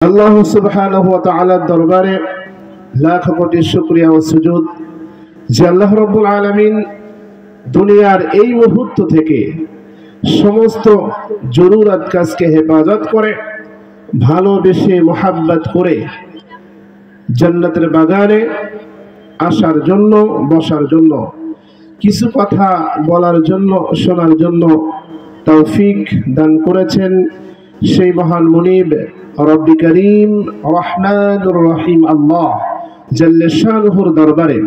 আল্লাহ সুবহানাহু ওয়া তাআলার দরবারে লাখ কোটি শুকরিয়া ও সুজুদ যে আল্লাহ রাব্বুল আলামিন দুনিয়ার এই মুহূর্ত থেকে সমস্ত জরুরত কাজকে হেফাজত করে ভালোবেসে মোহাব্বত করে জান্নাতের বাগানে আসার জন্য বসার জন্য কিছু কথা বলার জন্য শোনার জন্য তৌফিক দান করেছেন সেই মহান মুনিব রব্বি করিম রহমানুর রহিম আল্লাহ জাল্লে শানুহুর দরবারে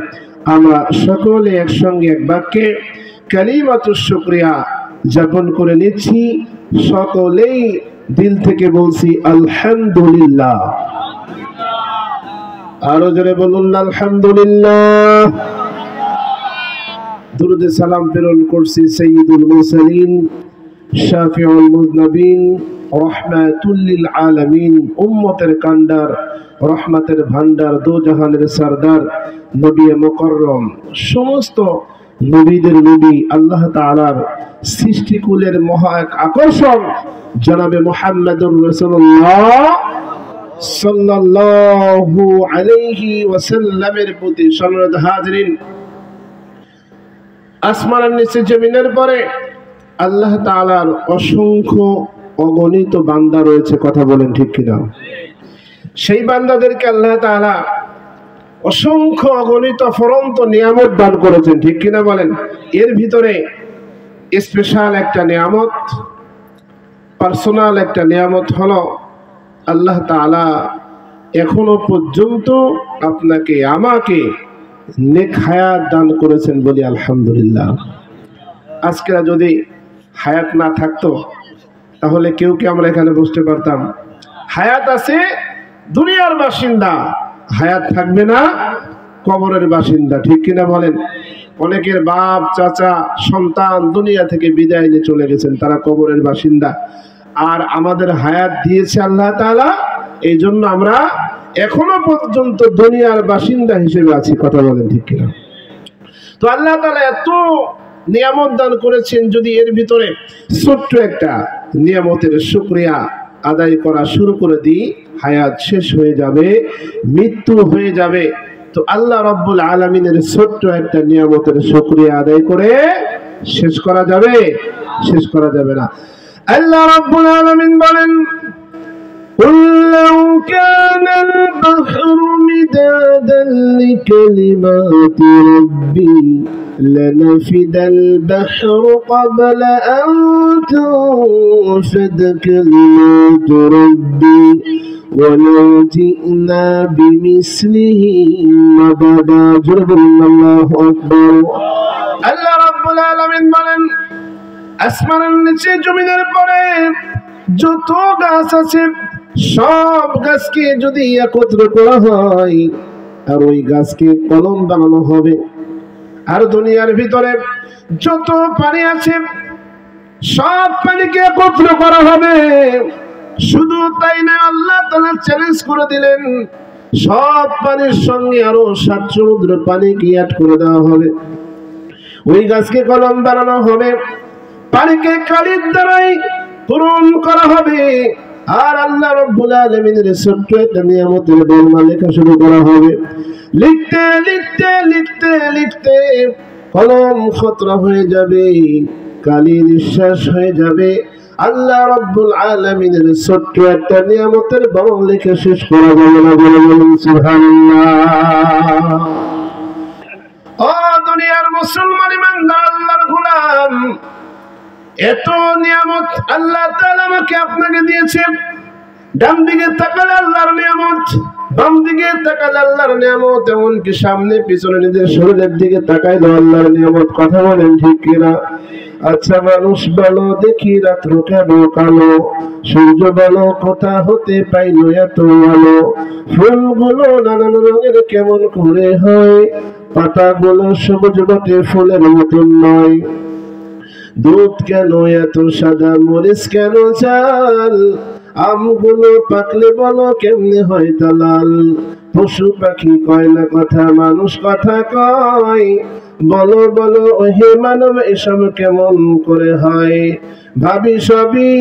আমরা সকলে একসঙ্গে এক বাক্যে কালিমাতুশ শুকরিয়া যাপন করে নিচ্ছি। সকলেই দিল থেকে বলছি আলহামদুলিল্লাহ। আরো জোরে বলুন আলহামদুলিল্লাহ। দুরুদ সালাম প্রেরণ করছি সাইয়্যিদুল মুরসালিন শাফিউল মুযনিবিন রহমাতুল লিল আলামিন উম্মতের কান্ডার রহমতের ভান্ডার দো জাহানের সরদার নবী মুকররম সমস্ত নবীদের নবী আল্লাহ তাআলার সৃষ্টিকুলের মহা এক আকর্ষণ জনাবে মুহাম্মদুর রাসূলুল্লাহ সাল্লাল্লাহু আলাইহি ওয়াসাল্লামের প্রতি সম্মানিত হাজিরিন, আসমানের নিচে জমিনের পরে আল্লাহ তাআলার অসংখ্য অগণিত বান্দা রয়েছে। কথা বলেন ঠিক কিনা? সেই বান্দাদেরকে আল্লাহ তাআলা অসংখ্য অগণিত অফুরন্ত নিয়ামত দান করেছেন, ঠিক কিনা বলেন? এর ভিতরে স্পেশাল একটা নিয়ামত, পার্সোনাল একটা নিয়ামত হলো আল্লাহ তাআলা এখনো পর্যন্ত আপনাকে আমাকে নেক হায়াত দান করেছেন বলি আলহামদুলিল্লাহ। আজকে যদি হায়াত না থাকতো তাহলে কেউ কি আমরা এখানে বসতে পারতাম? হায়াত আছে দুনিয়ার বাসিন্দা, হায়াত থাকবে না কবরের বাসিন্দা, ঠিক কিনা বলেন? অনেকের বাপ চাচা সন্তান দুনিয়া থেকে বিদায় নিয়ে চলে গেছেন, তারা কবরের বাসিন্দা। আর আমাদের হায়াত দিয়েছে আল্লাহ তাআলা, এই জন্য আমরা এখনো পর্যন্ত দুনিয়ার বাসিন্দা হিসেবে আছি। কথা বলেন ঠিক কিনা? তো আল্লাহ তাআলা এত নিয়ামত দান করেছেন, যদি এর ভিতরে ছোট্ট একটা নিয়ামতের শুকরিয়া আদায় করা শুরু করে দিই, হায়াত শেষ হয়ে যাবে, মৃত্যু হয়ে যাবে। তো আল্লাহ রাব্বুল আলামিনের ছোট্ট একটা নিয়ামতের শুকরিয়া আদায় করে শেষ করা যাবে? শেষ করা যাবে না। আল্লাহ রাব্বুল আলামিন বলেন, قل لو كان البحر مدادا لكلمات ربي لنفد البحر قبل أن تنفد كلمات ربي ولو جئنا بمثله مددا। الله أكبر। আল্লাহ রাব্বুল আলামিন বলেন, আসমানের নিচে জমিনের পরে যত গাছ আছে সব গাছকে যদি একত্র করা হয় আর ওই গাছকে কলম বানানো হবে, আর দুনিয়ার ভিতরে যত পানি আছে সব পানিকে একত্র করা হবে। শুধু তাই না, আল্লাহ তাআলা চ্যালেঞ্জ করে দিলেন, সব পানির সঙ্গে আরো 7 সমুদ্র পানিকে অ্যাড করে দেওয়া হবে, ওই গাছকে কলম বানানো হবে, পানিকে কালির দ্বারাই পূরণ করা হবে। আর আল্লাহ রাব্বুল আলামিনের ছোট্ট একটা নিয়ামতের বর্ণনা লেখা শুরু করা হবে। লিখতে লিখতে লিখতে লিখতে কলম খতরা হয়ে যাবে, কালি নিঃশ্বাস হয়ে যাবে। আল্লাহ রাব্বুল আলামিনের ছোট্ট একটা নিয়ামতের বর্ণনা লেখা শেষ করা যাবে না। বলুন সুবহানাল্লাহ। ও দুনিয়ার মুসলমান ইমানদার আল্লাহর গোলাম, এত নিয়ামত আল্লাহ তাআলা আমাকে আপনাকে দিয়েছে। ডান দিকে তাকালে আল্লাহর নিয়ামত, বাম দিকে তাকালে আল্লাহর নিয়ামত, এমনকি সামনে পিছনে নিজের শরীরের দিকে তাকাইলে আল্লাহর নিয়ামত। কথা বলেন ঠিক কিনা? আচ্ছা মানুষ বলো দেখি রাত্র কেন কালো, সূর্য বলো কোথা হতে পাইলো এত আলো, ফুলগুলো নানান রঙের কেমন করে হয়, পাতাগুলো সবুজ বটে ফুলের মতন নয়, দুধ কেন এত সাদা, মরিচ কেন চাল, আমগুলো পাকলে বলো কেমনে হয় তা লাল, পশু পাখি কয় না কথা, মানুষ কথা কয়, বলো বলো ওহে মানব এসব কেমন করে হয়, ভাবি সবই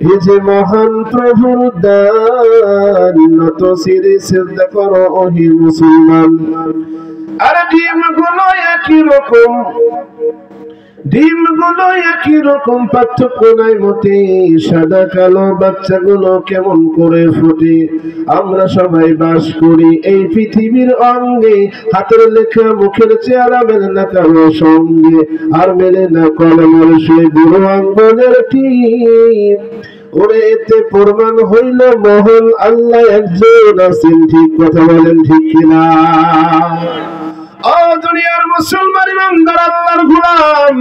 হে যে মহান প্রভুর দান, নত শিরে সিজদা করো হে মুসলমান। আর ডিমগুলো একই রকম, ডিমগুলো একই রকম, পার্থক্য নাই মোটে। সাদা কালো বাচ্চাগুলো কেমন করে ফুটে। আমরা সবাই বাস করি এই পৃথিবীর অঙ্গে, হাতের লেখা মুখের চেহারা মেলে না কারো সঙ্গে, আর মেলে না কলমের সেই বুড়ো আঙ্গুলের টিপ। ওরে এতে প্রমাণ হইল মহান আল্লাহ একজন আছেন। ঠিক কথা বলেন, ঠিক কিনা? ও দুনিয়ার মুসলমান ইমানদার আল্লাহর গোলাম,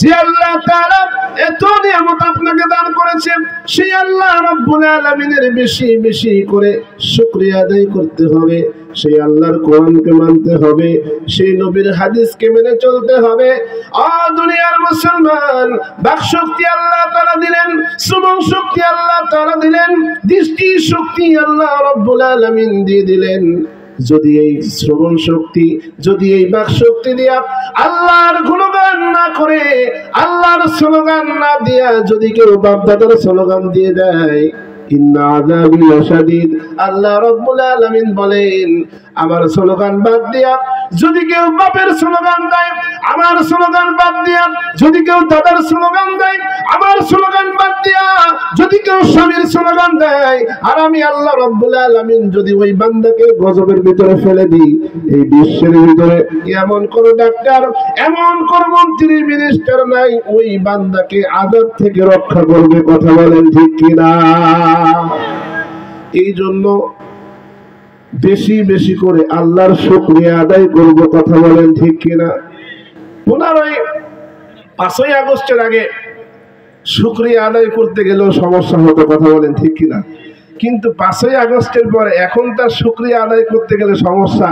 যে আল্লাহ তাআলা এত নিয়ামত আপনাকে দান করেছেন, সেই আল্লাহ রাব্বুল আলামিনের বেশি বেশি করে শুকরিয়া আদায় করতে হবে। সেই আল্লাহর কোরআনকে মানতে হবে, সেই নবীর হাদিসকে মেনে চলতে হবে। দুনিয়ার মুসলমান, বাক শক্তি আল্লাহ তাআলা দিলেন, শ্রবণ শক্তি আল্লাহ তাআলা দিলেন, দৃষ্টি শক্তি আল্লাহ রাব্বুল আলামিন দিয়ে দিলেন। যদি এই শ্রবণ শক্তি, যদি এই বাক শক্তি দিয়া আল্লাহর গুণগান না করে, আল্লাহর স্লোগান না দিয়া যদি কেউ বাপদাদার স্লোগান দিয়ে দেয়, ইন্না আযাবি লাশাদীদ, আল্লাহ রাব্বুল আলামিন বলেন আমার স্লোগান বাদ দিয়া যদি কেউ বাপের স্লোগান দেয়, আমার স্লোগান বাদ দিয়া যদি কেউ দাদার স্লোগান দেয়, আমার স্লোগান বাদ দিয়া যদি কেউ স্বামীর স্লোগান দেয়, আর আমি আল্লাহ রাব্বুল আলামিন যদি ওই বান্দাকে গজবের ভিতরে ফেলে দিই, এই বিশ্বের ভিতরে এমন কোন ডাক্তার, এমন কোন মন্ত্রী, মিনিস্টার নাই ওই বান্দাকে আযাব থেকে রক্ষা করবে। কথা বলেন ঠিক কিনা? এই জন্য বেশি বেশি করে আল্লাহর শুকরিয়া আদায় করব। কথা বলেন ঠিক কিনা? 5ই আগস্টের আগে শুকরিয়া আদায় করতে গেলেও সমস্যা হতো। কথা বলেন ঠিক কিনা? কিন্তু 5ই আগস্টের পরে এখন তার শুকরিয়া আদায় করতে গেলে সমস্যা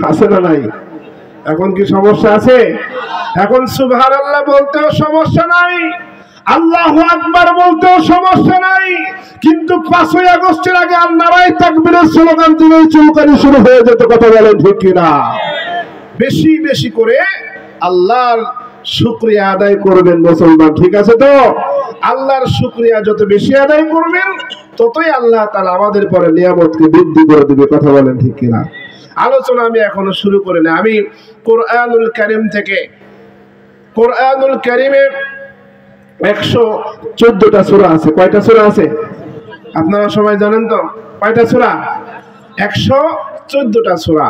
আছে না নাই? এখন কি সমস্যা আছে? এখন সুবহানাল্লাহ বলতেও সমস্যা নাই, আল্লাহু আকবার বলতেও সমস্যা নাই। কিন্তু 5ই আগস্টের আগে আর নারায়ে তাকবীরের স্লোগান দিলে চৌকানি শুরু হয়ে যেত। কথা বলেন ঠিক কিনা? বেশি বেশি করে আল্লাহর শুকরিয়া আদায় করবেন মুসলমান, ঠিক আছে তো? আল্লাহর শুকরিয়া যত বেশি আদায় করবেন, ততই আল্লাহ তাআলা আমাদের পরে নিয়ামতকে বৃদ্ধি করে দিবে। কথা বলেন ঠিক কিনা? আলোচনা আমি এখনো শুরু করি না। আমি কোরআনুল কারীম থেকে, কোরআনুল কারীমে 114টা সূরা আছে। কয়টা সূরা আছে আপনারা সবাই জানেন তো? কয়টা সূরা? 114টা সূরা।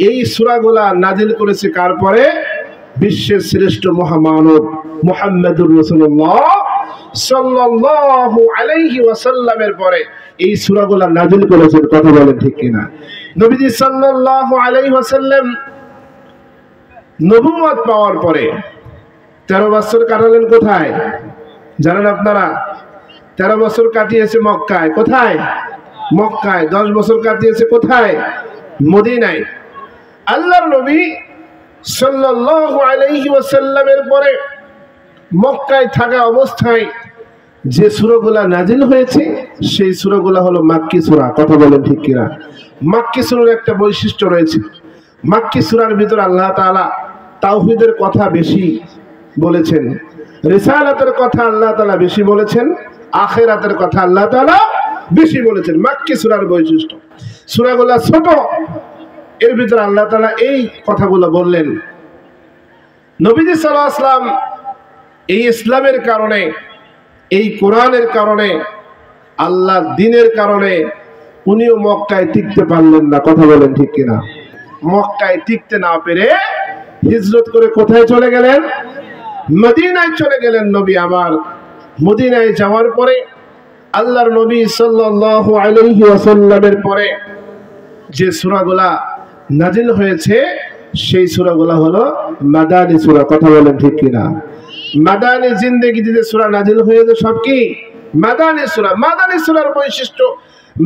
এই সূরাগুলা নাজিল করেছে কার পরে? বিশ্বের শ্রেষ্ঠ মহামানব মুহাম্মদুর রাসূলুল্লাহ সাল্লাল্লাহু আলাইহি ওয়াসাল্লামের পরে এই সূরাগুলা নাজিল করেছেন। কথা বলেন ঠিক কিনা? নবীজি সাল্লাল্লাহু আলাইহি ওয়াসাল্লাম নবুয়ত পাওয়ার পরে 13 বছর কাটালেন কোথায় জানেন আপনারা? 13 বছর কাটিয়েছে মক্কায়। কোথায়? মক্কায়। 10 বছর কাটিয়েছে কোথায়? মদিনায়। আল্লাহর নবী সাল্লাল্লাহু আলাইহি ওয়াসাল্লামের পরে মক্কায় থাকা অবস্থায় যে সূরাগুলা নাজিল হয়েছে, সেই সূরাগুলা হলো মাক্কি সূরা। কথা বলেন ঠিক কিনা? মাক্কি সূরার একটা বৈশিষ্ট্য রয়েছে। মাক্কি সূরার ভিতর আল্লাহ তাআলা তাওহীদের কথা বেশি বলেছেন, রিসালাতের কথা আল্লাহ তাআলা বেশি বলেছেন, আখিরাতের কথা আল্লাহ তাআলা বেশি বলেছেন। মাক্কি সূরার বৈশিষ্ট্য, সূরাগুলা ছোট, এর ভিতরে আল্লাহ তাআলা এই কথাগুলো বললেন। নবীজি সাল্লাল্লাহু আলাইহি ওয়াসাল্লাম এই ইসলামের কারণে, এই কোরআনের কারণে, আল্লাহর দ্বীনের কারণে উনিও মক্কায় টিকতে পারলেন না। কথা বলেন ঠিক কিনা? মক্কায় টিকতে না পেরে হিজরত করে কোথায় চলে গেলেন? মদিনায় চলে গেলেন নবী আমার। মদিনায় যাওয়ার পরে আল্লাহর নবী সাল্লাল্লাহু আলাইহি ওয়াসাল্লামের পরে যে সূরাগুলা নাজিল হয়েছে, সেই সূরাগুলা হলো মাদানী সূরা। কথা বলেন ঠিক কিনা? মাদানী জিন্দেগিতে যে সূরা নাজিল হয়েছে সব কি মাদানী সূরা। মাদানী সূরার বৈশিষ্ট্য,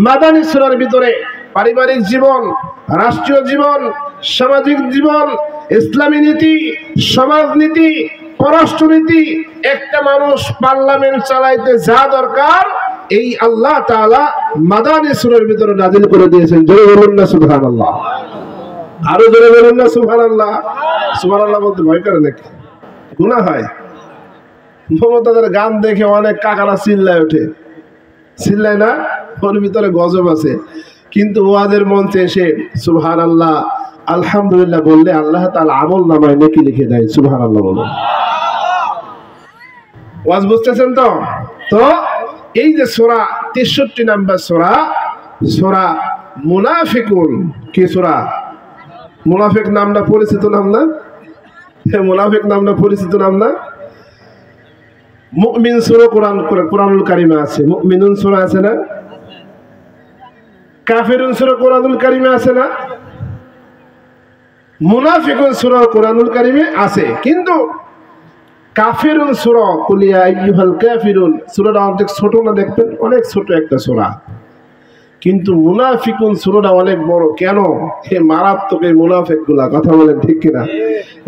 মাদানী সূরার ভিতরে পারিবারিক জীবন, রাষ্ট্রীয় জীবন, সামাজিক জীবন, ইসলামী নীতি, সমাজনীতি, পররাষ্ট্রনীতি, একটা মানুষ পার্লামেন্ট চালাইতে যা দরকার এই আল্লাহ তাআলা মাদানী সূরার ভিতরে নাজিল করে দিয়েছেন। জোরে বলুন না সুবহানাল্লাহ। আরো জোরে বলুন না সুবহানাল্লাহ। সুবহানাল্লাহ বলতে ভয় করে নাকি? গুনাহ হয়? মমতাজের গান দেখে অনেক কাকারা চিল্লায় ওঠে, চিল্লায় না? ওর ভিতরে গজব আছে। কিন্তু ওয়াজের মঞ্চে এসে সুবহানাল্লাহ আলহামদুলিল্লাহ বললে আল্লাহ তাআলা আমলনামায় নেকি লিখে দেয়। সুবহানাল্লাহ বলুন। ওয়াজ বুঝতেছেন তো? তো এই যে সূরা 63 নম্বর সূরা মুনাফিকুন, কি সূরা? মুনাফিক নামটা পরিচিত নাম না? মুনাফিক নামটা পরিচিত নাম না? মুমিন সূরা কোরআনুল কারিমে আছে, মুমিনুন সূরা আছে না? কাফিরুন সূরা কোরআনুল কারিমে আছে না? মুনাফিকুন সূরা কোরআনুল কারিমে আছে। কিন্তু কাফিরুন সূরা কুল ইয়া আইয়ুহাল কাফিরুন সূরাটা অনেক ছোট না? দেখবেন অনেক ছোট একটা সূরা, কিন্তু মুনাফিকুন সূরাটা অনেক বড়। কেন? হে মারাত্মক এই মুনাফিকগুলা, কথা বলেন ঠিক কিনা?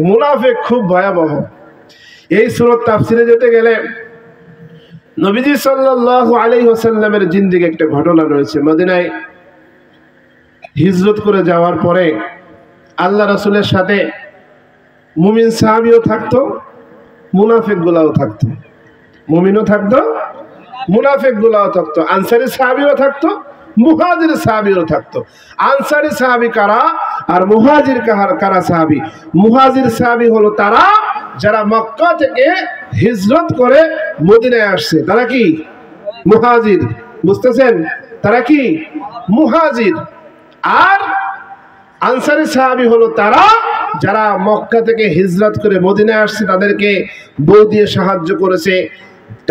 মুনাফিক খুব ভয়াবহ। এই সূরার তাফসিরে যেতে গেলে নবীজি সাল্লাল্লাহু আলাইহি ওয়াসাল্লামের জিন্দেগি একটা ঘটনা রয়েছে। মদিনায় হিজরত করে যাওয়ার পরে আল্লাহ রাসূলের সাথে মুমিন সাহাবীও থাকতো, মুনাফিকগুলাও থাকতো। মুমিনও থাকতো, মুনাফিকগুলাও থাকতো। আনসারী সাহাবীও থাকতো, মুহাজির সাহাবীও থাকতো। আনসারী সাহাবী কারা আর মুহাজির কারা সাহাবী? মুহাজির সাহাবী হলো তারা যারা মক্কা থেকে হিজরত করে মদিনায় আসছে, তারা কি মুহাজির। বুঝতেছেন? তারা কি মুহাজির। আর আনসারী সাহাবী হলো তারা যারা মক্কা থেকে হিজরত করে মদিনায় আসছে, তাদেরকে বউ দিয়ে সাহায্য করেছে,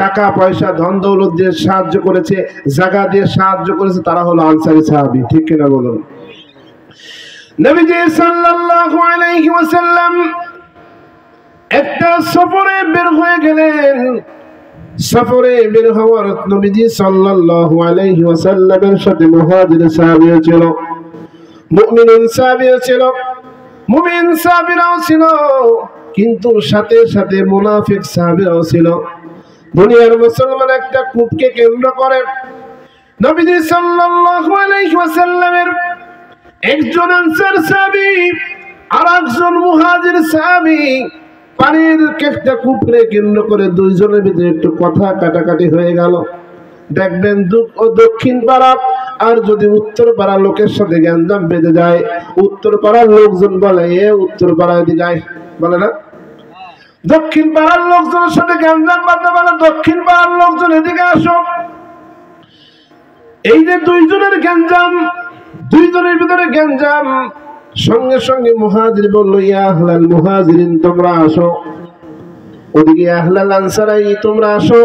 টাকা পয়সা ধন দৌলত দিয়ে সাহায্য করেছে, জায়গা দিয়ে সাহায্য করেছে, তারা হলো আনসারী সাহাবী। ঠিক কিনা বলুন? নবীজি সাল্লাল্লাহু আলাইহি ওয়াসাল্লাম একটা সফরে বের হয়ে গেলেন। সফরে বের হওয়ার নবীজি সাল্লাল্লাহু আলাইহি ওয়াসাল্লামের সাথে মুহাজির সাহাবীও ছিল, মুমিনুন সাহাবীও ছিল, মুমিন সাহাবীরাও ছিল, কিন্তু সাথে সাথে মুনাফিক সাহাবীরাও ছিল। দুনিয়ার মুসলমান একটা কূপকে কেন্দ্র করে নবীজি সাল্লাল্লাহু আলাইহি ওয়াসাল্লামের একজন আনসার সাহাবী আর একজন মুহাজির সাহাবী পানির একটা কূপকে কেন্দ্র করে দুইজনের ভিতরে একটু কথা কাটাকাটি হয়ে গেল। দেখবেন দক্ষিণ পাড়া আর যদি উত্তর পাড়ার লোকের সাথে গ্যাঞ্জাম বেঁধে যায়, উত্তর পাড়ার লোকজন বলে এ উত্তর পাড়ায় দিকে যায়, বলে না? দক্ষিণ পাড়ার লোকজনের সাথে গ্যাঞ্জাম বাঁধতে বলে দক্ষিণ পাড়ার লোকজন এদিকে আসো। এই যে দুইজনের গ্যাঞ্জাম, দুইজনের ভিতরে গ্যাঞ্জাম, সঙ্গে সঙ্গে মুহাজির বলল ইয়া আহলাল মুহাজিরিন তোমরা আসো, ওদিকে আহলাল আনসারাই তোমরা আসো।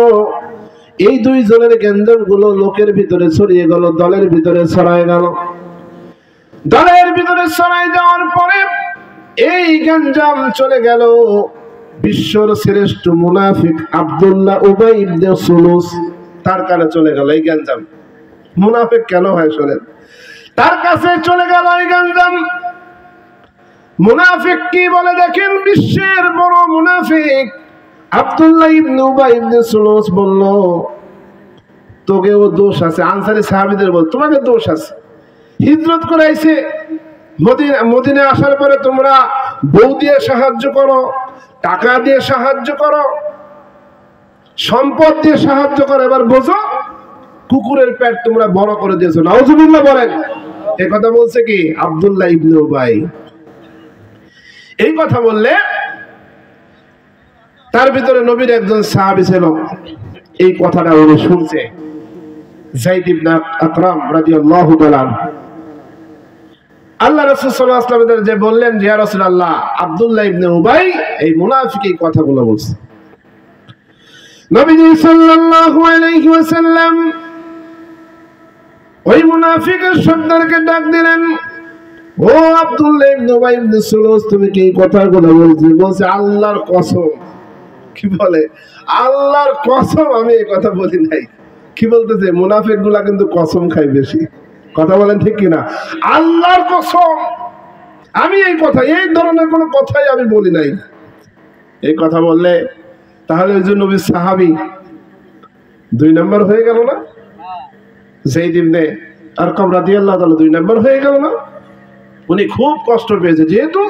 এই দুইজনের গ্যাঞ্জাম গুলো লোকের ভিতরে ছড়িয়ে গেল, দলের ভিতরে ছড়ায় গেল। দলের ভিতরে ছড়ায় যাওয়ার পরে এই গ্যাঞ্জাম চলে গেল বিশ্বর শ্রেষ্ঠ মুনাফিক আব্দুল্লাহ উবাই ইবনে সুলুস, তার কাছে চলে গেল এই গ্যাঞ্জাম। মুনাফিক কেন হয় শোনেন, তার কাছে চলে গেল এই গ্যাঞ্জাম। মুনাফিক কি বলে দেখেন, বিশ্বের বড় মুনাফিক আব্দুল্লাহ ইবনে উবাই ইবনে সুলুস বলল তোকেও দোষ আছে। আনসারী সাহাবীদের বল তোমাকে দোষ আছে, হিজরত করে আইছে মদিনা আসার পরে তোমরা বউ দিয়ে সাহায্য করো, টাকা দিয়ে সাহায্য করো, সম্পদ দিয়ে সাহায্য করো, এবার বোঝো কুকুরের পেট তোমরা বড় করে দিয়েছো। নাউজুবিল্লাহ বলেন। এই কথা বলছে কি আব্দুল্লাহ ইবনে উবাই। এই কথা বললে তার ভিতরে নবীর একজন সাহাবী ছিল, এই কথাটা উনি শুনছে, যায়েদ ইবনে আকরাম রাদিয়াল্লাহু তাআলা। আল্লাহ রাসূল সাল্লাল্লাহু আলাইহি ওয়াসাল্লাম যে বললেন যে ইয়া রাসূলুল্লাহ আব্দুল্লাহ ইবনে উবাই এই মুনাফিক এই কথাগুলো বলছে। নবীজি সাল্লাল্লাহু আলাইহি ওয়াসাল্লাম ওই মুনাফিকের সর্দারকে ডাক দিলেন, ও আব্দুল্লাহ ইবনে উবাই ইবনে সুলুস তুমি কি এই কথাগুলো বলছো? বলছে আল্লাহর কসম। কি বলে? আল্লাহর কসম আমি এই কথা বলি নাই। কি বলতেছে? মুনাফিকগুলা কিন্তু কসম খায় বেশি। কথা বলেন ঠিক কিনা? আল্লাহর কসম আমি এই কথা, এই ধরনের কোনো কথাই আমি বলি নাই। এই কথা বললে তাহলে ওই যে নবীর সাহাবী 2 নম্বর হয়ে গেল না? যায়েদ ইবনে আরকাম রাদিয়াল্লাহু তাআলা 2 নম্বর হয়ে গেল না? উনি খুব কষ্ট পেয়েছে, যেহেতু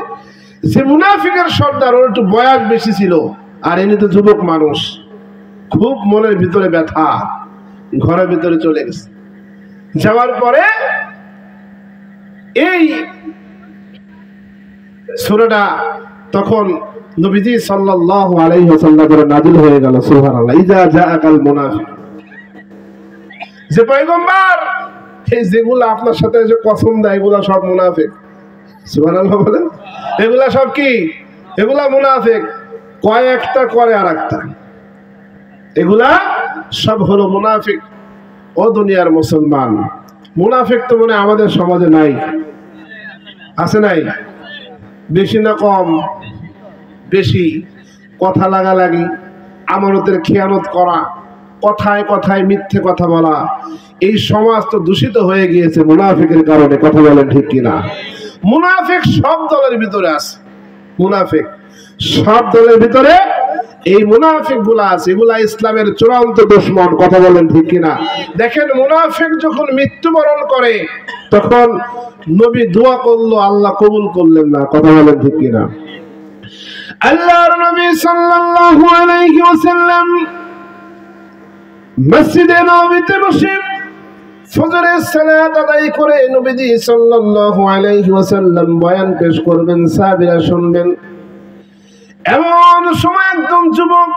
যে মুনাফিকের সর্দার ওর একটু বয়স বেশি ছিল আর এমনি তো যুবক মানুষ, খুব মনের ভিতরে ব্যথা, ঘরের ভিতরে চলে গেছে। যাওয়ার পরে এই সূরাটা তখন নবীজি সাল্লাল্লাহু আলাইহি ওয়াসাল্লামের নাযিল হয়ে গেল। সুবহানাল্লাহ। ইযা জাআকাল মুনাফিক, যে পয়গম্বর এই যেগুলো আপনার সাথে যে কসম দেয় এগুলা সব মুনাফিক। সুবহানাল্লাহ বলেন। এগুলা সব কি? এগুলা মুনাফিক। কয়েকটা করে আরেকটা, এগুলা সব হলো মুনাফিক। ও দুনিয়ার মুসলমান, মুনাফিক তো মনে আমাদের সমাজে নাই, আছে নাই? বেশি না কম? বেশি। কথা লাগালাগি, আমানতের খেয়ানত করা, কথায় কথায় মিথ্যে কথা বলা, এই সমাজ তো দূষিত হয়ে গিয়েছে মুনাফিকের কারণে। কথা বলেন ঠিক কিনা? মুনাফিক সব দলের ভিতরে আছে। মুনাফিক সব দলের ভিতরে এই মুনাফিক গুলা আছে, এগুলা ইসলামের চূড়ান্ত দুশমন। কথা বলেন ঠিক কিনা? দেখেন, মুনাফিক যখন মৃত্যুবরণ করে তখন নবী দোয়া করলো, আল্লাহ কবুল করলেন না। কথা বলেন ঠিক কিনা? আল্লাহর নবী সাল্লাল্লাহু আলাইহি ওয়াসাল্লাম মসজিদে নববীতে বসে ফজরের সালাত আদায় করে নবীজি সাল্লাল্লাহু আলাইহি ওয়াসাল্লাম বয়ান পেশ করবেন, সাহাবীরা শুনবেন। এমন সময় একদম যুবক,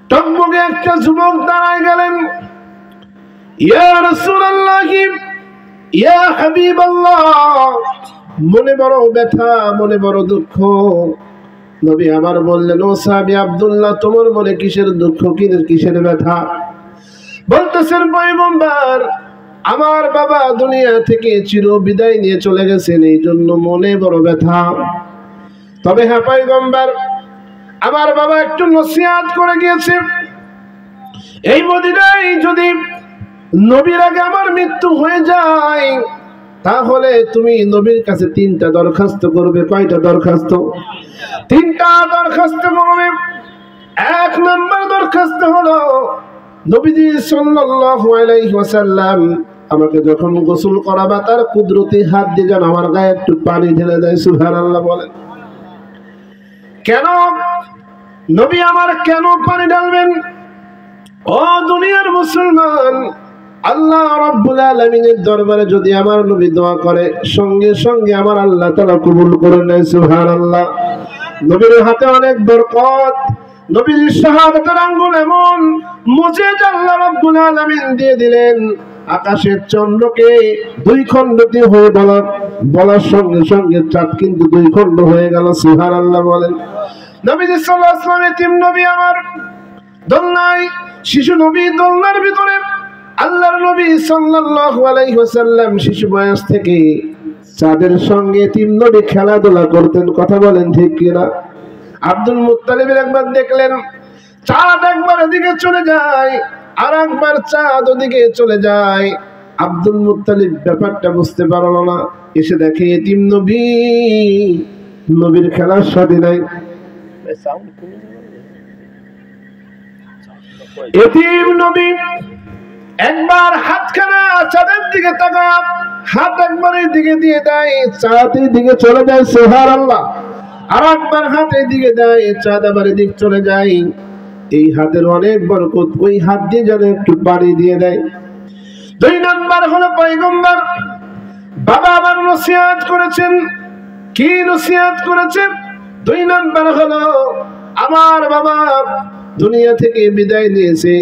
টকবকে একটা যুবক দাঁড়ায় গেলেন। ইয়া রাসূলুল্লাহ, ইয়া হাবিবাল্লাহ, মনে বড় ব্যথা, মনে বড় দুঃখ। নবী আমার বললেন, ও সাহাবী আব্দুল্লাহ, তোমার মনে কিসের দুঃখ, কিসের ব্যথা? বলতেছেন, পয়গম্বর, আমার বাবা দুনিয়া থেকে চির বিদায় নিয়ে চলে গেছেন, এই জন্য মনে বড় ব্যথা। তবে হ্যাঁ পয়গম্বর, আমার বাবা একটু নসিহত করে গিয়েছে, এই মদিনায় যদি নবীর আগে আমার মৃত্যু হয়ে যায় তাহলে তুমি নবীর কাছে 3টা দরখাস্ত করবে। কয়টা দরখাস্ত? 3টা দরখাস্ত করবে। 1 নম্বর দরখাস্ত হলো, নবীজি সাল্লাল্লাহু আলাইহি ওয়াসাল্লাম আমাকে যখন গোসল করাবা তার কুদরতি হাত দিয়ে যেন আমার গায়ে একটু পানি ঢেলে দেয়। সুবহানাল্লাহ বলেন। কেন নবী আমার কেন পানি ঢালবেন? ও দুনিয়ার মুসলমান, আল্লাহ রাব্বুল আলামিনের দরবারে যদি আমার নবী দোয়া করে, সঙ্গে সঙ্গে আমার আল্লাহ তাআলা কবুল করে নেয়। সুবহানাল্লাহ। নবীর হাতে অনেক বরকত, নবীর শাহাদাতের আঙ্গুল এমন মুজিজা আল্লাহ রাব্বুল আলামিন দিয়ে দিলেন, আকাশের চন্দ্রকে 2 খণ্ড দিয়ে হয়ে বলার সঙ্গে সঙ্গে চাঁদ কিন্তু 2 খণ্ড হয়ে গেল। সুবহানাল্লাহ বলেন। নবীজি সাল্লাল্লাহু আলাইহি ওয়াসাল্লাম এতিম নবী আমার, দোলনায় শিশু নবী, দোলনার ভিতরে আল্লাহর নবী সাল্লাল্লাহু আলাইহি ওয়াসাল্লাম শিশু বয়স থেকে চাঁদের সঙ্গে এতিম নবী খেলাধুলা করতেন। কথা বলেন ঠিক কিনা? আব্দুল মুত্তালিবের একবার দেখলেন চাঁদ একবার এদিকে চলে যায়, আর একবার চাঁদ ওদিকে চলে যায়। আব্দুল মুত্তালিব ব্যাপারটা বুঝতে পারল না, এসে দেখে এতিম নবী নবীর খেলার সাথে নাই। এতিম নবী একবার হাতখানা চাঁদের দিকে তাকায়, হাত একবার এই দিকে দিয়ে দেয়, চাঁদ এই দিকে চলে যায়। সুবহানাল্লাহ। আর একবার হাত এই দিকে দেয়, চাঁদ আবার এই দিকে চলে যায়। এই হাতের অনেক বরকত, ওই হাত দিয়ে যেন একটু পানি দিয়ে দেয়। 2 নাম্বার হলো পয়গম্বর বাবা আমার নসিহত করেছেন। কি নসিহত করেছেন? 2 নাম্বার হলো, আমার বাবা দুনিয়া থেকে বিদায় নিয়েছে,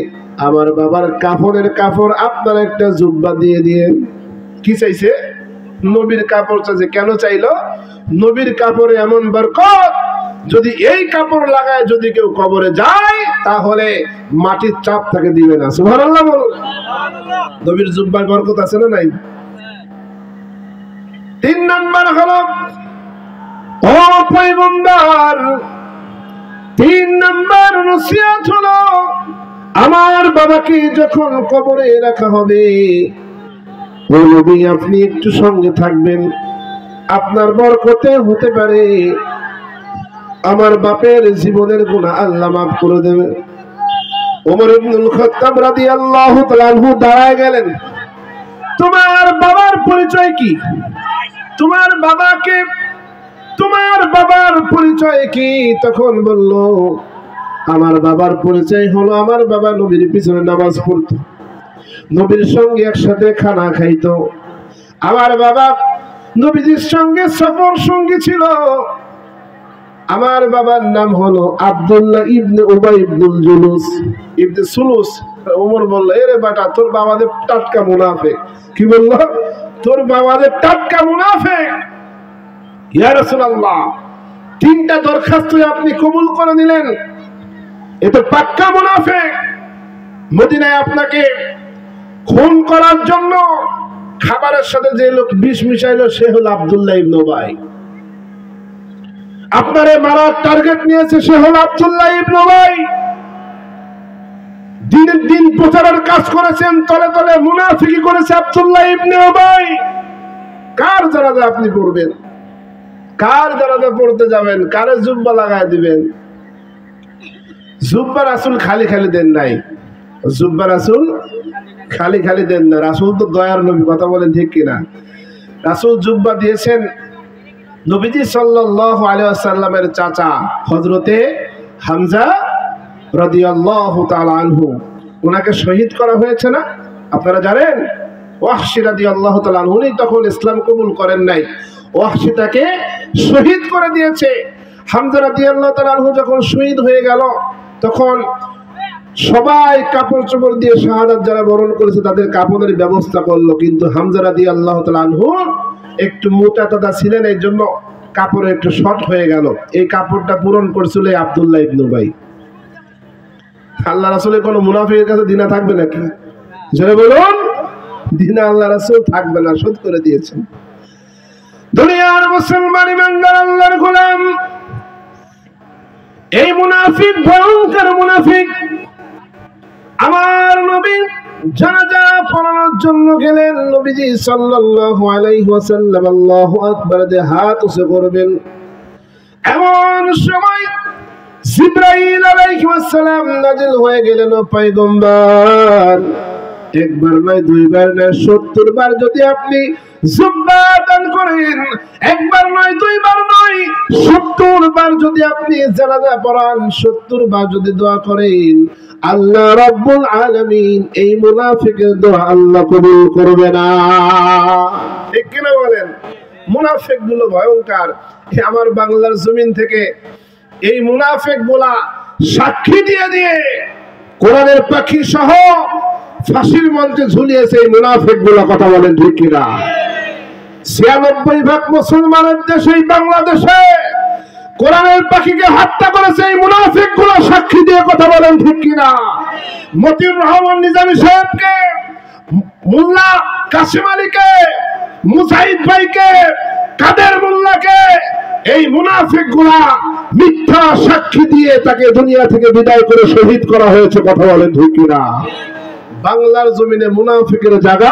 আমার বাবার কাফনের কাপড় আপনার একটা জুব্বা দিয়ে দিয়ে। কি চাইছে? নবীর কাপড় চাইছে। কেন চাইলো? নবীর কাপড়ে এমন বরকত, যদি এই কাপড় লাগায় যদি কেউ কবরে যায় তাহলে মাটির চাপ তাকে দিবে না। সুবহানাল্লাহ বলুন। নবীর জুব্বার বরকত আছে না নাই? 3 নাম্বার হলো, ও পয়গম্বর, 3 নাম্বার নসিহত হলো, আমার বাবাকে যখন কবরে রাখা হবে ও নবী আপনি একটু সঙ্গে থাকবেন, আপনার বরকতে হতে পারে আমার বাপের জীবনের গুনাহ আল্লাহ মাফ করে দেবে। ওমর ইবনুল খাত্তাব রাদিয়াল্লাহু তাআলা আনহু দাঁড়ায় গেলেন, তোমার বাবার পরিচয় কি? তোমার বাবার পরিচয় কি? তখন বলল, আমার বাবার পরিচয় হলো আমার বাবা নবীর পিছনে নামাজ পড়তো, নবীর সঙ্গে একসাথে খানা খাইতো। আমার বাবা নবীজির সঙ্গে সফর সঙ্গী ছিল। আমার বাবার নাম হলো আব্দুল্লাহ ইবনে উবাই ইবনুল জুলুস ইবনে সুলুস। ওমর বলল, এরে বেটা, তোর বাবাদের টাটকা মুনাফিক। কি বলল? তোর বাবাদের টাটকা মুনাফিক। ইয়া রাসূলুল্লাহ, তিনটা দরখাস্ত আপনি কবুল করে নিলেন, এ তো পাক্কা মুনাফিক। মদিনায় আপনাকে খুন করার জন্য খাবারের সাথে যে লোক বিষ মিশাইলো সে হলো আব্দুল্লাহ ইবনে উবাই। আপনারে মারার টার্গেট নিয়েছে সে হলো আব্দুল্লাহ ইবনে উবাই। দিনের দিন প্রচারের কাজ করেছেন, তলে তলে মুনাফিকি করেছে আব্দুল্লাহ ইবনে উবাই। কার জানাজা আপনি পড়বেন? কার জানাজা পড়তে যাবেন? কারে জুব্বা লাগায় দিবেন? জুব্বা রাসূল খালি খালি দেন নাই। জুব্বা রাসূল খালি খালি দেন না। রাসূল তো দয়ার নবী, কথা বলেন ঠিক কিনা? রাসূল জুব্বা দিয়েছেন নবীজি সাল্লাল্লাহু আলাইহি ওয়াসাল্লামের চাচা হযরতে হামজা রাদিয়াল্লাহু তাআলা আনহু, ওনাকে শহীদ করা হয়েছে না, আপনারা জানেন? ওয়াহশী রাদিয়াল্লাহু তাআলা আনহু উনি তখন ইসলাম কবুল করেন নাই, ওয়াহশী তাকে শহীদ করে দিয়েছে। হামজা রাদিয়াল্লাহু তাআলা আনহু যখন শহীদ হয়ে গেল তখন সবাই কাপড় চোপড় দিয়ে শাহাদাত যারা বরণ করেছে তাদের কাপড়ের ব্যবস্থা করলো, কিন্তু হামজা রাদিয়াল্লাহু তাআলা আনহু একটু মোটা তাজা ছিলেন, এই জন্য কাপড়ে একটু শর্ট হয়ে গেল। এই কাপড়টা পূরণ করছিল আব্দুল্লাহ ইবনে উবাই। আল্লাহ রাসূলের কোন মুনাফিকের কাছে দিনা থাকবে নাকি? জোরে বলুন, দিনা আল্লাহ রাসূল থাকবে না, শোধ করে দিয়েছেন। দুনিয়ার মুসলমান ইমানদার আল্লাহর গোলাম, এই মুনাফিক ভয়ঙ্কর মুনাফিক। আমার নবী জানাজা পড়ানোর জন্য গেলেন। নবীজি সাল্লাল্লাহু আলাইহি ওয়াসাল্লাম আল্লাহু আকবার দিয়ে হাত উঁচু করবেন, এমন সময় জিবরাইল আলাইহিস সালাম নাজিল হয়ে গেলেন। পয়গম্বর, একবার নয়, দুইবার নয়, 70 বার যদি আপনি জুব্বা দান করেন, একবার নয়, দুইবার নয়, 70 বার যদি আপনি জানাজা পড়ান, 70 বার যদি দোয়া করেন, আল্লাহ রাব্বুল আলামিন এই মুনাফিকের দোয়া আল্লাহ কবুল করবে না। ঠিক কিনা বলেন? মুনাফিক গুলো ভয়ঙ্কর। আমার বাংলার জমিন থেকে এই মুনাফিক গুলা সাক্ষী দিয়ে দিয়ে কোরআনের পাখি সহ ফাঁসির মঞ্চে ঝুলিয়েছে এই মুনাফিক গুলা, কথা বলেন ঠিক কিনা? 96% মুসলমানের দেশে বাংলাদেশে কোরআনের পাখিকে হত্যা করেছে এই মুনাফিক গুলো, সাক্ষী দিয়ে, কথা বলেন ঠিক কিনা? মতিউর রহমান নিজামী সাহেবকে, মোল্লা কাসিম আলীকে, মুজাহিদ ভাইকে, কাদের মোল্লাকে এই মুনাফিক গুলা মিথ্যা সাক্ষী দিয়ে তাকে দুনিয়া থেকে বিদায় করে শহীদ করা হয়েছে, কথা বলেন ঠিক কিনা? বাংলার জমিনে মুনাফিকের জায়গা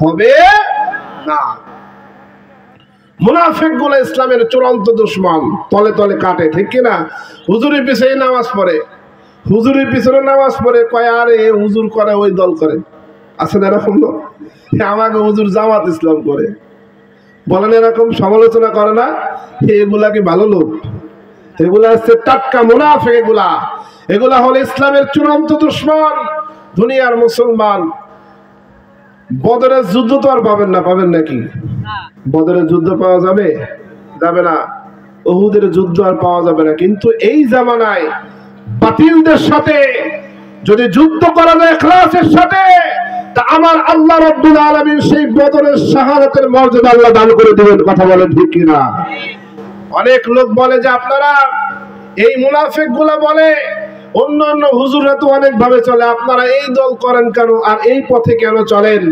হবে না। মুনাফিক গুলো ইসলামের চূড়ান্ত দুশমন, তলে তলে কাটে, ঠিক কিনা? হুজুরের পিছনে নামাজ পড়ে, হুজুরের পিছনে নামাজ পড়ে, কয় আরে হুজুর করে ওই দল করে, আছে না এরকম লোক? আমাকে হুজুর জামাত ইসলাম করে, বলেন এরকম সমালোচনা করে না? এগুলা কি ভালো লোক? এগুলা হচ্ছে টাটকা মুনাফিক। এগুলা হলো ইসলামের চূড়ান্ত দুশমন। দুনিয়ার মুসলমান বদরের যুদ্ধ তো আর পাবেন না, পাবেন নাকি? বদরের যুদ্ধ পাওয়া যাবে? যাবে না। উহুদের যুদ্ধ আর পাওয়া যাবে না। কিন্তু এই জামানায় বাতিলদের সাথে যদি যুদ্ধ করা যায় ইখলাসের সাথে, তা আমার আল্লাহ রাব্বুল আলামিন সেই বদরের শাহাদাতের মর্যাদা আল্লাহ দান করে দিবেন, কথা বলেন ঠিক কিনা? অনেক লোক বলে যে আপনারা এই মুনাফিক গুলা বলে অন্যান্য হুজুররা তো অনেক ভাবে চলে, আপনারা এই দল করেন কেন, আর এই পথে কেন চলেন?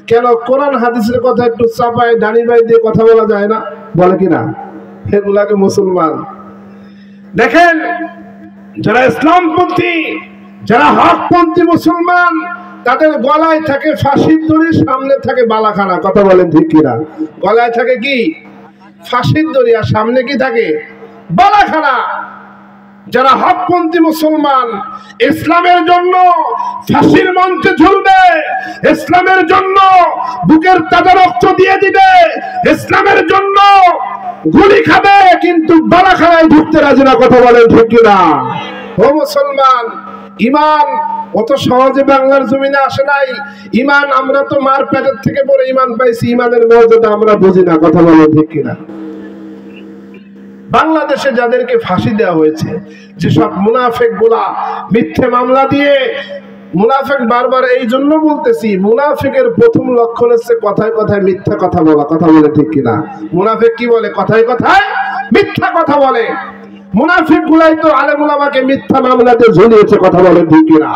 কেন কোরআন হাদিসের কথা একটু চাপায় দানি বাই দিয়ে কথা বলা যায় না? বলে কিনা? এগুলাকে মুসলমান দেখেন, যারা ইসলামপন্থী, যারা হকপন্থী মুসলমান, তাদের গলায় থাকে ফাঁসির দড়ি, সামনে থাকে বালাখানা, কথা বলেন ঠিক কিনা? গলায় থাকে কি? ফাঁসির দড়ি, আর সামনে কি থাকে? বালাখানা। যারা হকপন্থী মুসলমান ইসলামের জন্য ফাঁসির মঞ্চে ঝুলবে, ইসলামের জন্য বুকের তাজা রক্ত দিয়ে দিবে, ইসলামের জন্য গুলি খাবে, কিন্তু বালাখানায় ঢুকতে রাজি না, কথা বলেন ঠিক কিনা? ও মুসলমান, ইমান অত সহজে বাংলার জমিনে আসে নাই। ইমান আমরা তো মার পেটের থেকে পরে ইমান পাইছি, ইমানের মর্যাদা আমরা বুঝি না। কথা বলেন ঠিক কিনা? বাংলাদেশে যাদেরকে ফাঁসি দেওয়া হয়েছে, যেসব মুনাফেক গুলা মিথ্যে মামলা দিয়ে, মুনাফেক বারবার এই জন্য বলতেছি, মুনাফিকের প্রথম লক্ষণ হচ্ছে কথায় কথায় মিথ্যা কথা বলা। কথা বলে ঠিক কিনা? মুনাফিক কি বলে? কথায় কথায় মিথ্যা কথা বলে। মুনাফিক গুলাই তো আলেম ওলামাকে মিথ্যা মামলাতে ঝুলিয়েছে। কথা বলে ঠিক কিনা?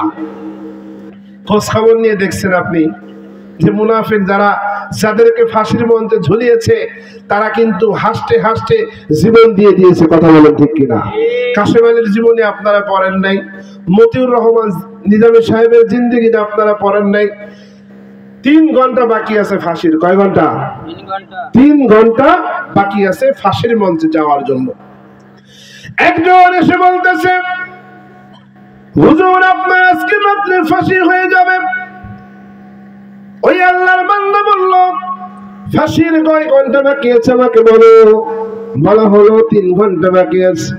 খোঁজ খবর নিয়ে দেখছেন আপনি যে মুনাফিক যারা, যাদেরকে ফাঁসির মঞ্চে ঝুলিয়েছে, তারা কিন্তু হাসতে হাসতে জীবন দিয়ে দিয়েছে। কথা বলেন ঠিক কিনা? কাশেম আলীর জীবনে আপনারা পড়েন নাই, মতিউর রহমান নিজামী সাহেবের জিন্দেগিতে আপনারা পড়েন নাই। 3 ঘন্টা বাকি আছে ফাঁসির। কয় ঘন্টা? 3 ঘন্টা বাকি আছে ফাঁসির মঞ্চে যাওয়ার জন্য। একজন এসে বলতেছে, হুজুর আপনার আজকে রাত্রে ফাঁসি হয়ে যাবে। ওই আল্লাহর বান্দা বলল, ফাঁসির কয় ঘন্টা বাকি আছে আমাকে বলো। বলা হলো 3 ঘন্টা বাকি আছে।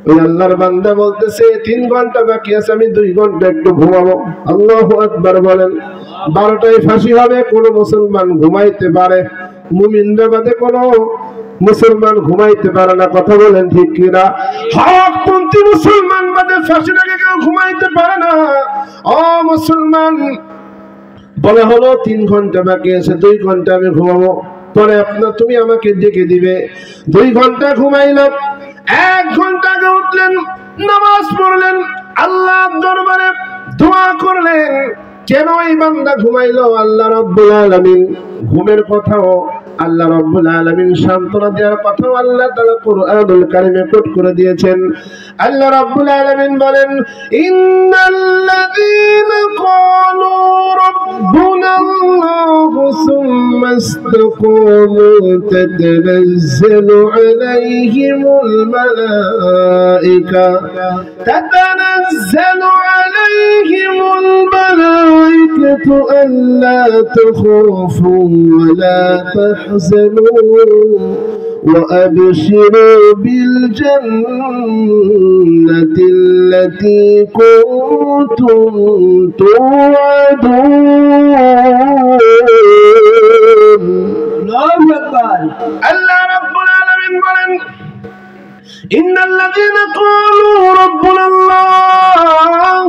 ওই আল্লাহর বান্দা বলতেছে 3 ঘন্টা বাকি আছে, আমি 2 ঘন্টা একটু ঘুমাবো। আল্লাহু আকবার বলেন। 12টায় ফাঁসি হবে, কোন মুসলমান ঘুমাইতে পারে? মুমিনরা বাদে কোন মুসলমান ঘুমাইতে পারে না। কথা বলেন ঠিক কিনা? হকপন্থী মুসলমান বাদে ফাঁসির আগে কেউ ঘুমাইতে পারে না। ও মুসলমান, বলা হলো 3 ঘন্টা বাকি আছে, 2 ঘন্টা আমি ঘুমাবো, পরে তুমি আমাকে ডেকে দিবে। 2 ঘন্টা ঘুমাইলাম। 1 ঘন্টা আগে উঠলেন, নামাজ পড়লেন, আল্লাহর দরবারে দোয়া করলেন। কেন এই বান্দা ঘুমাইলো? আল্লাহ রাব্বুল আলামিন ঘুমের কথাও আল্লাহ রাব্বুল আলামিন সান্তনা দেওয়ার কথাও আল্লাহ তাআলা কুরআনুল কারীমে কোট করে দিয়েছেন। আল্লাহ রাব্বুল আলামিন বলেন, ইন্নাল্লাযীনা ক্বালু রাব্বুনা আল্লাহু সুম্মা ইসতাকামু তাতানাজ্জালু আলাইহিমুল মালায়েকা আল্লা তাখাফু ওয়া লা تحزنوا وأبشروا بالجنة التي كنتم توعدون. الله أكبر. الله رب العالمين বলেন, إن الذين قالوا ربنا الله,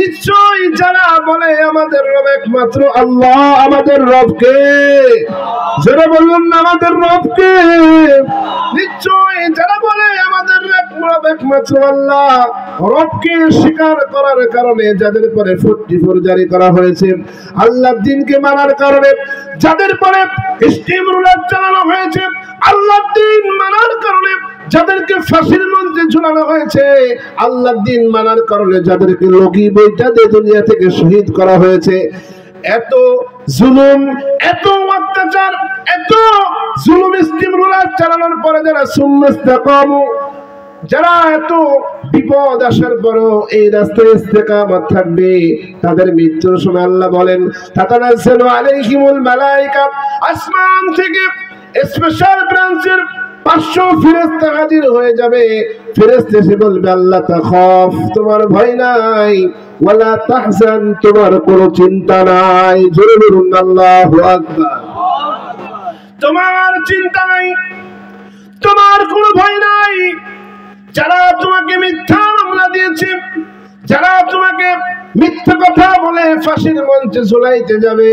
নিশ্চয় যারা বলে আমাদের রব একমাত্র আল্লাহ, আমাদের রবকে, যারা বললেন না আমাদের রবকে, নিশ্চয় যারা বলে আমাদের রব একমাত্র আল্লাহ, রবকে স্বীকার করার কারণে যাদের পরে 44 জারি করা হয়েছে, আল্লাহর দ্বীনকে মানার কারণে যাদের পরে স্টিম রুলার চালানো হয়েছে, আল্লাহর দ্বীন মানার কারণে যাদেরকে ফাঁসির মঞ্চে ঝুলানো হয়েছে, আল্লাহর দ্বীন মানার কারণে যাদেরকে লগি বইটা দিয়ে দুনিয়া থেকে শহীদ করা হয়েছে, এত জুলুম, এত অত্যাচার, এত জুলুম স্টিম রুলার চালানোর পরে যারা সুন্নাস্তাকামু, যারা এত বিপদ আসার পরও এই রাস্তায় ইস্তেকামত থাকবে, তাদের মৃত্যুর সময় আল্লাহ বলেন, তাতানাজ্জালু আলাইহিমুল মালায়েকা, আসমান থেকে স্পেশাল ব্রাঞ্চের 500 ফেরেশতা হাজির হয়ে যাবে। ফেরেশতা এসে বলবে, আল্লাহ তাখাফ, তোমার ভয় নাই, ওয়ালা তাহজান, তোমার কোনো চিন্তা নাই। জোরে বলুন আল্লাহু আকবার। তোমার চিন্তা নাই, তোমার কোনো ভয় নাই। যারা তোমাকে মিথ্যা মামলা দিয়েছে, যারা তোমাকে মিথ্যা কথা বলে ফাঁসির মঞ্চে ঝুলাইতে যাবে,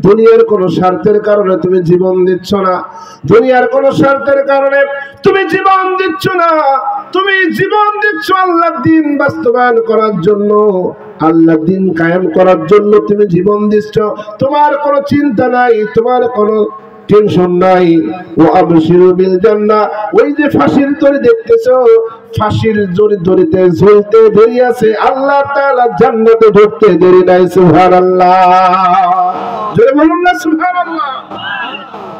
দুনিয়ার কোন স্বার্থের কারণে তুমি জীবন দিচ্ছ না, দুনিয়ার কোন স্বার্থের কারণে তুমি জীবন দিচ্ছ না, তুমি জীবন দিচ্ছ আল্লাহর দ্বীন বাস্তবায়ন করার জন্য, আল্লাহর দ্বীন কায়েম করার জন্য তুমি জীবন দিচ্ছ। তোমার কোনো চিন্তা নাই, তোমার কোনো টেনশন নাই। ও আবশিরু বিল জান্নাহ, ওই যে ফাঁসির দড়ি দেখতেছো, ফাঁসির দড়িতে ঝুলতে দেরি আছে, আল্লাহ তাআলা জান্নাতে ঢুকতে দেরি নাই। সুবহানাল্লাহ, জোরে বলুন না সুবহানাল্লাহ।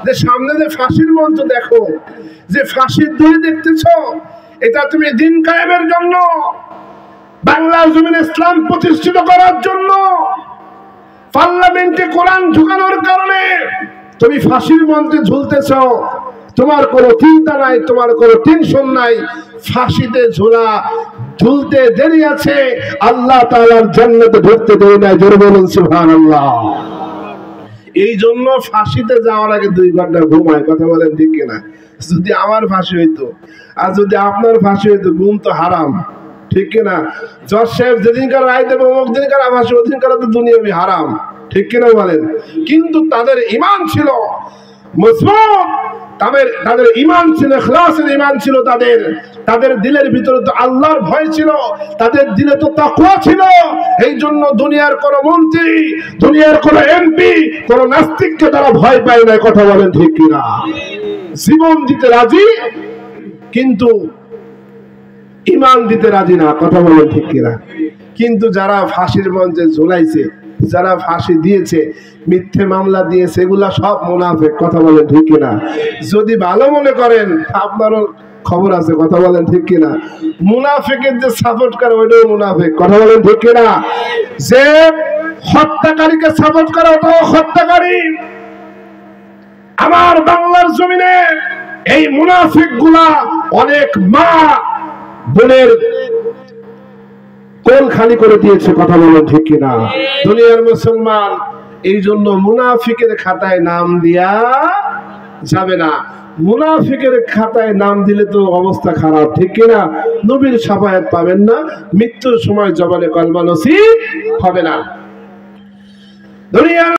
যে সামনে যে ফাঁসির মঞ্চ দেখো, যে ফাঁসির দড়ি দেখতেছো, এটা তুমি দ্বীন কায়েমের জন্য, বাংলার জমিনে ইসলাম প্রতিষ্ঠিত করার জন্য, পার্লামেন্টে কোরআন ঢুকানোর কারণে তুমি ফাঁসির মঞ্চে ঝুলতেছ। তোমার কোনো চিন্তা নাই, তোমার কোনো টেনশন নাই। ফাঁসিতে ঝোলা ঝুলতে দেরি আছে, আল্লাহ তাআলার জান্নাতে ঢুকতে দেরি নাই। জোরে বলুন সুবহানাল্লাহ। এই জন্য ফাঁসিতে যাওয়ার আগে 2 ঘন্টা ঘুমায়। কথা বলেন ঠিক কিনা? যদি আমার ফাঁসি হইতো আর যদি আপনার ফাঁসি হইতো, ঘুম তো হারাম, ঠিক কিনা? জজ সাহেব যেদিনকার রায় দেবে অমুক দিনকার ফাঁসি, ওদিনকার তো দুনিয়াবি হারাম, ঠিক কিনা বলেন? কিন্তু তাদের ঈমান ছিল মজবুত, তাদের ঈমান ছিল, ইখলাসের ঈমান ছিল তাদের দিলের ভিতরে তো আল্লাহর ভয় ছিল, তাদের দিলে তো তাকওয়া ছিল। এই জন্য দুনিয়ার কোন মন্ত্রী, দুনিয়ার কোন এমপি, কোন নাস্তিককে তারা ভয় পায় না। কথা বলেন ঠিক কিনা? জীবন দিতে রাজি কিন্তু ঈমান দিতে রাজি না। কথা বলেন ঠিক কিনা? কিন্তু যারা ফাঁসির মঞ্চে ঝুলাইছে, যারা ফাঁসি দিয়েছে, মিথ্যে মামলা দিয়েছে, এগুলা সব মুনাফিক। কথা বলেন ঠিক কিনা? যদি ভালো মনে করেন আপনারও খবর আছে। কথা বলেন ঠিক কিনা? মুনাফিকের যে সাপোর্ট করে ওইটাও মুনাফিক। কথা বলেন ঠিক কিনা? যে হত্যাকারীকে সাপোর্ট করে ওটাও হত্যাকারী। আমার বাংলার জমিনে এই মুনাফিক গুলা অনেক মা বোনের কোল খালি করে দিয়েছে। কথা বলেন ঠিক কিনা? দুনিয়ার মুসলমান এই জন্য মুনাফিকের খাতায় নাম দেয়া যাবে না। মুনাফিকের খাতায় নাম দিলে তো অবস্থা খারাপ, ঠিক কিনা? নবীর শাফায়াত পাবেন না, মৃত্যুর সময় জবানে কলমা নসিব হবে না। দুনিয়ার